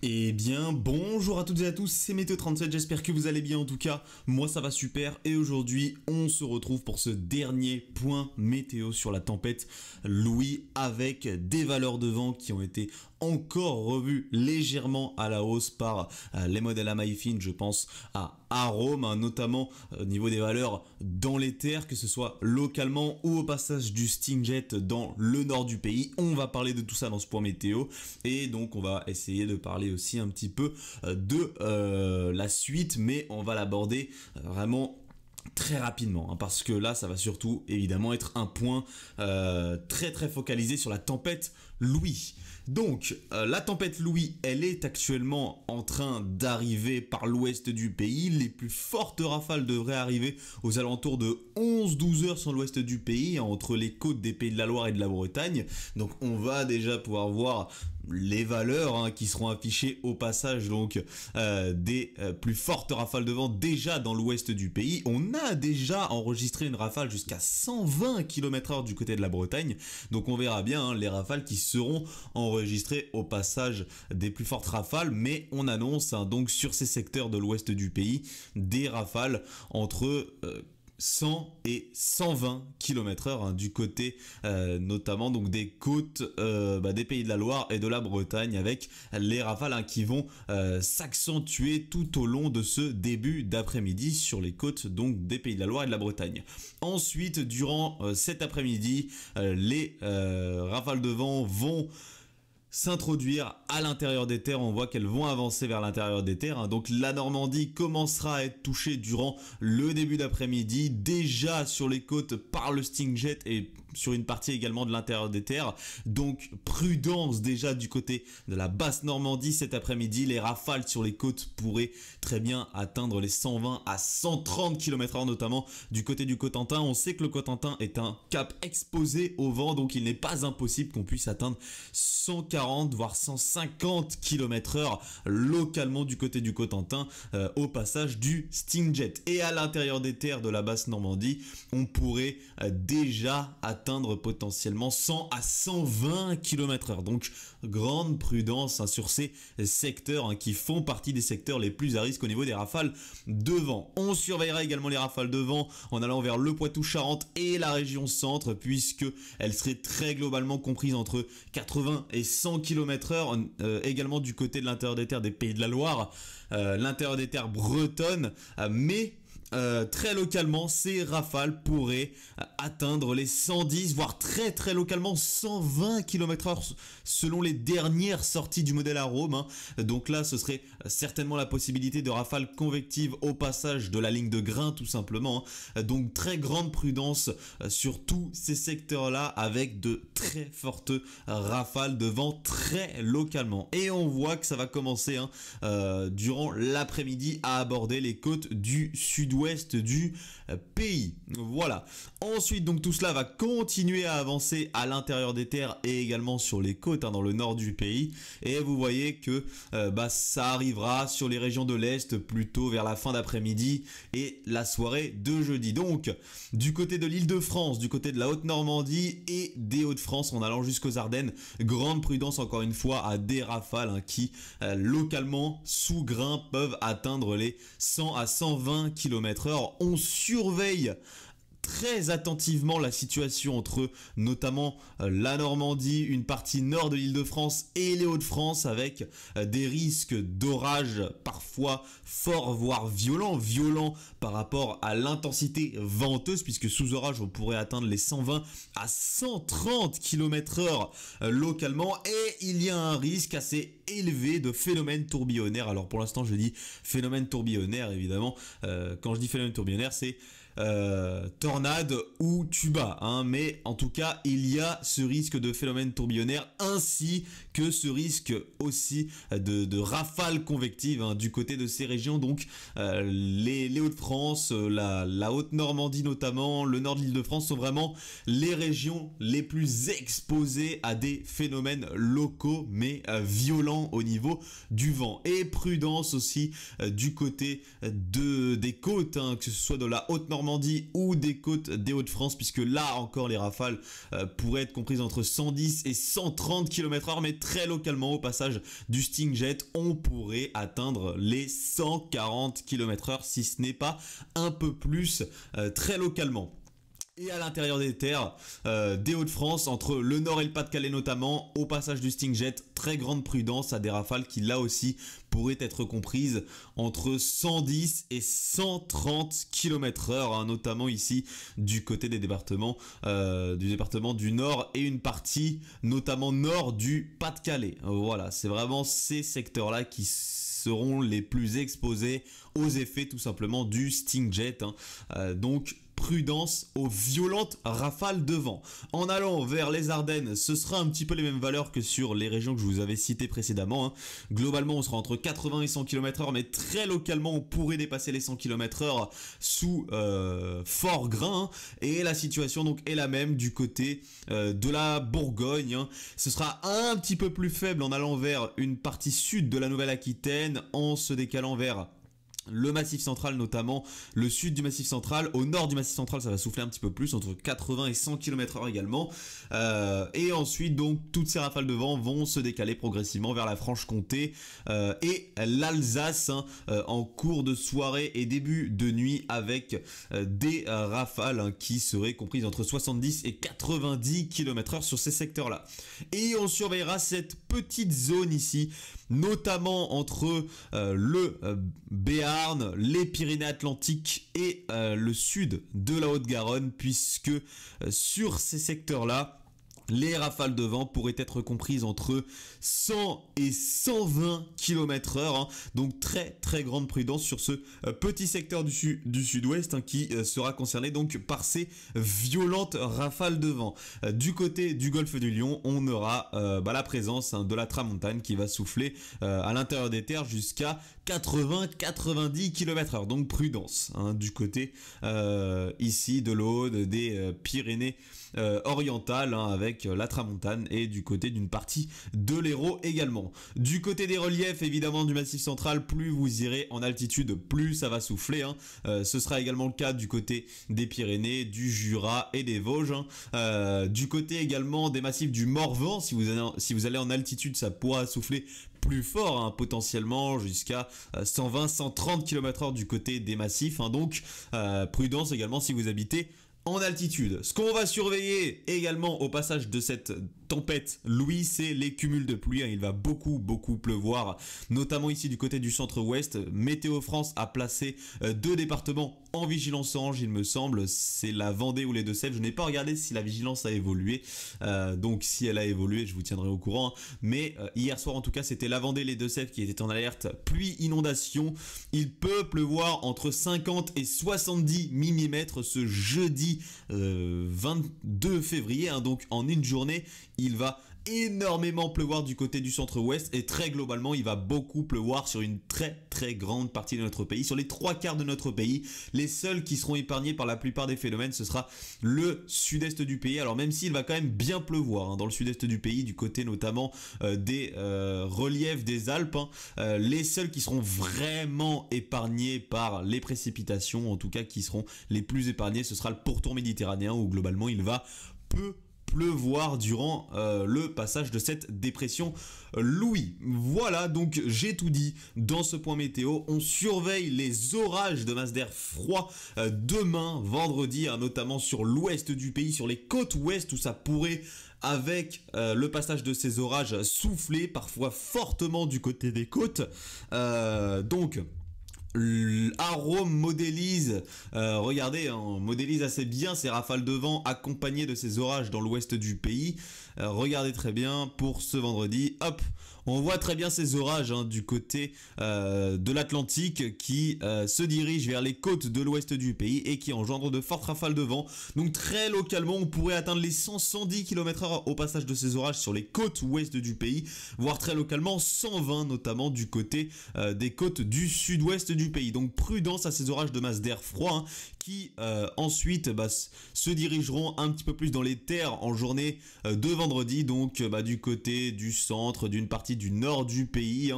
Eh bien, bonjour à toutes et à tous, c'est Météo37, j'espère que vous allez bien en tout cas, moi ça va super et aujourd'hui on se retrouve pour ce dernier point météo sur la tempête Louis avec des valeurs de vent qui ont été encore revues légèrement à la hausse par les modèles à maille fine, je pense à Arome, notamment au niveau des valeurs dans les terres, que ce soit localement ou au passage du Stingjet dans le nord du pays. On va parler de tout ça dans ce point météo et donc on va essayer de parler aussi un petit peu de la suite, mais on va l'aborder vraiment très rapidement, parce que là ça va surtout évidemment être un point très focalisé sur la tempête Louis. Donc la tempête Louis, elle est actuellement en train d'arriver par l'ouest du pays. Les plus fortes rafales devraient arriver aux alentours de 11-12 heures sur l'ouest du pays, entre les côtes des Pays de la Loire et de la Bretagne. Donc on va déjà pouvoir voir les valeurs qui seront affichées au passage donc des plus fortes rafales de vent déjà dans l'ouest du pays. On a déjà enregistré une rafale jusqu'à 120 km/h du côté de la Bretagne, donc on verra bien les rafales qui seront enregistrées au passage des plus fortes rafales, mais on annonce donc sur ces secteurs de l'ouest du pays des rafales entre 100 et 120 km/h du côté notamment donc des côtes des Pays de la Loire et de la Bretagne, avec les rafales qui vont s'accentuer tout au long de ce début d'après-midi sur les côtes donc des Pays de la Loire et de la Bretagne. Ensuite, durant cet après-midi, les rafales de vent vont s'introduire à l'intérieur des terres. On voit qu'elles vont avancer vers l'intérieur des terres, donc la Normandie commencera à être touchée durant le début d'après-midi, déjà sur les côtes par le Stingjet et sur une partie également de l'intérieur des terres. Donc prudence déjà du côté de la basse Normandie cet après-midi. Les rafales sur les côtes pourraient très bien atteindre les 120 à 130 km/h, notamment du côté du Cotentin. On sait que le Cotentin est un cap exposé au vent, donc il n'est pas impossible qu'on puisse atteindre 140 voire 150 km/h localement du côté du Cotentin au passage du Stingjet. Et à l'intérieur des terres de la basse Normandie, on pourrait déjà atteindre potentiellement 100 à 120 km/h. Donc grande prudence sur ces secteurs qui font partie des secteurs les plus à risque au niveau des rafales de vent. On surveillera également les rafales de vent en allant vers le Poitou-Charentes et la région centre, puisque elles seraient très globalement comprises entre 80 et 100 km/h, également du côté de l'intérieur des terres des Pays de la Loire, l'intérieur des terres bretonnes, mais très localement, ces rafales pourraient atteindre les 110, voire très localement 120 km/h selon les dernières sorties du modèle Arome. Donc là, ce serait certainement la possibilité de rafales convectives au passage de la ligne de grain, tout simplement. Donc très grande prudence sur tous ces secteurs-là, avec de très fortes rafales de vent très localement. Et on voit que ça va commencer durant l'après-midi à aborder les côtes du sud-ouest du pays. Voilà. Ensuite, donc tout cela va continuer à avancer à l'intérieur des terres et également sur les côtes dans le nord du pays. Et vous voyez que ça arrivera sur les régions de l'Est plutôt vers la fin d'après-midi et la soirée de jeudi. Donc, du côté de l'Île-de-France, du côté de la Haute-Normandie et des Hauts-de-France en allant jusqu'aux Ardennes, grande prudence encore une fois à des rafales qui localement sous grain peuvent atteindre les 100 à 120 km/h. On surveille très attentivement la situation entre notamment la Normandie, une partie nord de l'Île-de-France et les Hauts-de-France, avec des risques d'orage parfois forts voire violents par rapport à l'intensité venteuse, puisque sous orage on pourrait atteindre les 120 à 130 km/h localement, et il y a un risque assez élevé de phénomènes tourbillonnaires. Alors pour l'instant je dis phénomène tourbillonnaire, évidemment quand je dis phénomène tourbillonnaire c'est tornade ou tuba, mais en tout cas il y a ce risque de phénomène tourbillonnaire ainsi que ce risque aussi de rafales convectives du côté de ces régions, donc les Hauts-de-France, la Haute-Normandie notamment, le nord de l'Île-de-France sont vraiment les régions les plus exposées à des phénomènes locaux mais violents au niveau du vent. Et prudence aussi du côté des côtes, que ce soit de la Haute-Normandie Normandie ou des côtes des Hauts-de-France, puisque là encore les rafales pourraient être comprises entre 110 et 130 km/h, mais très localement au passage du Stingjet, on pourrait atteindre les 140 km/h, si ce n'est pas un peu plus très localement. Et à l'intérieur des terres des Hauts-de-France, entre le Nord et le Pas-de-Calais notamment, au passage du Stingjet, très grande prudence à des rafales qui là aussi pourraient être comprises entre 110 et 130 km/h, hein, notamment ici du côté des départements, du département du Nord et une partie notamment nord du Pas-de-Calais. Voilà, c'est vraiment ces secteurs-là qui seront les plus exposés aux effets tout simplement du Stingjet, hein. Donc prudence aux violentes rafales de vent. En allant vers les Ardennes, ce sera un petit peu les mêmes valeurs que sur les régions que je vous avais citées précédemment, hein. Globalement, on sera entre 80 et 100 km/h, mais très localement, on pourrait dépasser les 100 km/h sous fort grain, hein. Et la situation donc est la même du côté de la Bourgogne, hein. Ce sera un petit peu plus faible en allant vers une partie sud de la Nouvelle-Aquitaine, en se décalant vers le Massif central, notamment le sud du Massif central. Au nord du Massif central, ça va souffler un petit peu plus, entre 80 et 100 km/h également. Et ensuite, donc, toutes ces rafales de vent vont se décaler progressivement vers la Franche-Comté et l'Alsace, hein, en cours de soirée et début de nuit, avec des rafales, hein, qui seraient comprises entre 70 et 90 km/h sur ces secteurs-là. Et on surveillera cette petite zone ici, notamment entre le Béarn, les Pyrénées-Atlantiques et le sud de la Haute-Garonne, puisque sur ces secteurs-là, les rafales de vent pourraient être comprises entre 100 et 120 km/h, hein. Donc très très grande prudence sur ce petit secteur du sud-ouest, hein, qui sera concerné donc par ces violentes rafales de vent. Du côté du golfe du Lion, on aura la présence, hein, de la tramontane qui va souffler à l'intérieur des terres jusqu'à 80-90 km/h. Donc prudence, hein, du côté ici de l'Aude, des Pyrénées orientales, hein, avec la tramontane, et du côté d'une partie de l'Hérault également. Du côté des reliefs évidemment du Massif central, plus vous irez en altitude, plus ça va souffler, hein. Ce sera également le cas du côté des Pyrénées, du Jura et des Vosges, hein. Du côté également des massifs du Morvan, si vous allez en altitude, ça pourra souffler plus fort, hein, potentiellement jusqu'à 120-130 km/h du côté des massifs, hein. Donc prudence également si vous habitez en altitude. Ce qu'on va surveiller également au passage de cette tempête Louis, c'est les cumuls de pluie, hein. Il va beaucoup pleuvoir, notamment ici du côté du centre-ouest. Météo France a placé 2 départements en vigilance orange, il me semble, c'est la Vendée ou les Deux-Sèvres. Je n'ai pas regardé si la vigilance a évolué, donc si elle a évolué, je vous tiendrai au courant, hein. Mais hier soir en tout cas, c'était la Vendée et les Deux-Sèvres qui étaient en alerte pluie inondation. Il peut pleuvoir entre 50 et 70 mm ce jeudi 22 février, hein. Donc en une journée, il va énormément pleuvoir du côté du centre-ouest, et très globalement il va beaucoup pleuvoir sur une très grande partie de notre pays, sur les 3/4 de notre pays. Les seuls qui seront épargnés par la plupart des phénomènes, ce sera le sud-est du pays. Alors même s'il va quand même bien pleuvoir, hein, dans le sud-est du pays, du côté notamment des reliefs des Alpes, hein, les seuls qui seront vraiment épargnés par les précipitations, en tout cas qui seront les plus épargnés, ce sera le pourtour méditerranéen, où globalement il va peu pleuvoir durant le passage de cette dépression Louis. Voilà, donc j'ai tout dit dans ce point météo. On surveille les orages de masse d'air froid demain, vendredi, hein, notamment sur l'ouest du pays, sur les côtes ouest, où ça pourrait, avec le passage de ces orages, souffler parfois fortement du côté des côtes. Donc Arome modélise, regardez, on modélise assez bien ces rafales de vent accompagnées de ces orages dans l'ouest du pays. Regardez très bien pour ce vendredi, hop, on voit très bien ces orages, hein, du côté de l'Atlantique qui se dirigent vers les côtes de l'ouest du pays et qui engendrent de fortes rafales de vent. Donc très localement, on pourrait atteindre les 100-110 km/h au passage de ces orages sur les côtes ouest du pays, voire très localement 120, notamment du côté des côtes du sud-ouest du pays. Donc prudence à ces orages de masse d'air froid, hein, qui ensuite se dirigeront un petit peu plus dans les terres en journée de vendredi, donc du côté du centre, d'une partie du nord du pays,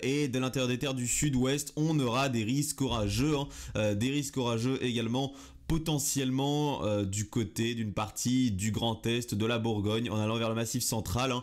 et de l'intérieur des terres du sud-ouest, on aura des risques orageux, des risques orageux également potentiellement du côté d'une partie du Grand Est, de la Bourgogne, en allant vers le Massif central.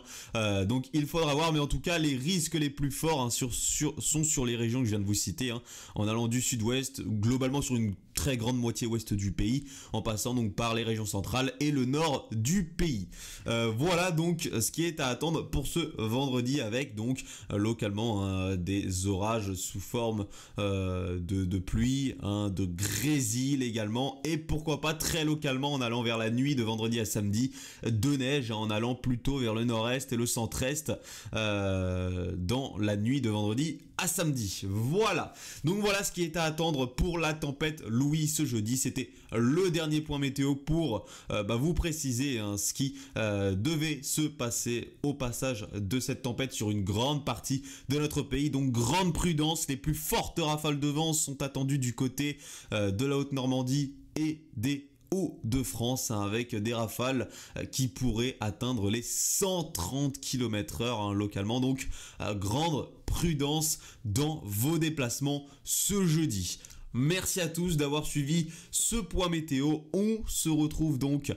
Donc il faudra voir, mais en tout cas les risques les plus forts sont sur les régions que je viens de vous citer, en allant du sud-ouest, globalement sur une très grande moitié ouest du pays, en passant donc par les régions centrales et le nord du pays. Voilà donc ce qui est à attendre pour ce vendredi, avec donc localement des orages sous forme de pluie, de grésil également, et pourquoi pas très localement en allant vers la nuit de vendredi à samedi, de neige en allant plutôt vers le nord-est et le centre-est dans la nuit de vendredi à samedi. Voilà, donc voilà ce qui est à attendre pour la tempête Louis ce jeudi. C'était le dernier point météo pour vous préciser ce qui devait se passer au passage de cette tempête sur une grande partie de notre pays. Donc grande prudence, les plus fortes rafales de vent sont attendues du côté de la Haute-Normandie et des Hauts-de-France, avec des rafales qui pourraient atteindre les 130 km/h localement. Donc grande prudence dans vos déplacements ce jeudi. Merci à tous d'avoir suivi ce point météo. On se retrouve donc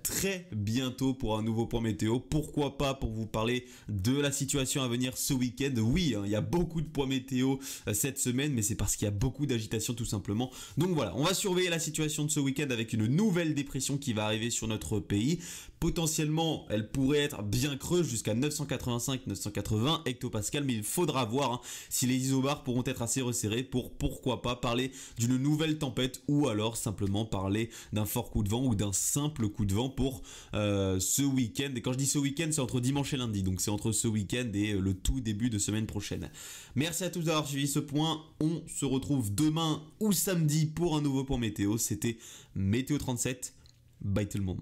très bientôt pour un nouveau point météo. Pourquoi pas pour vous parler de la situation à venir ce week-end. Oui, il y a beaucoup de points météo cette semaine, mais c'est parce qu'il y a beaucoup d'agitation tout simplement. Donc voilà, on va surveiller la situation de ce week-end avec une nouvelle dépression qui va arriver sur notre pays. Potentiellement, elle pourrait être bien creuse jusqu'à 985-980 hectopascales, mais il faudra voir si les isobars pourront être assez resserrés pour pourquoi pas parler d'une nouvelle tempête, ou alors simplement parler d'un fort coup de vent ou d'un simple coup de vent pour ce week-end. Et quand je dis ce week-end, c'est entre dimanche et lundi, donc c'est entre ce week-end et le tout début de semaine prochaine. Merci à tous d'avoir suivi ce point. On se retrouve demain ou samedi pour un nouveau point météo. C'était Météo 37. Bye tout le monde.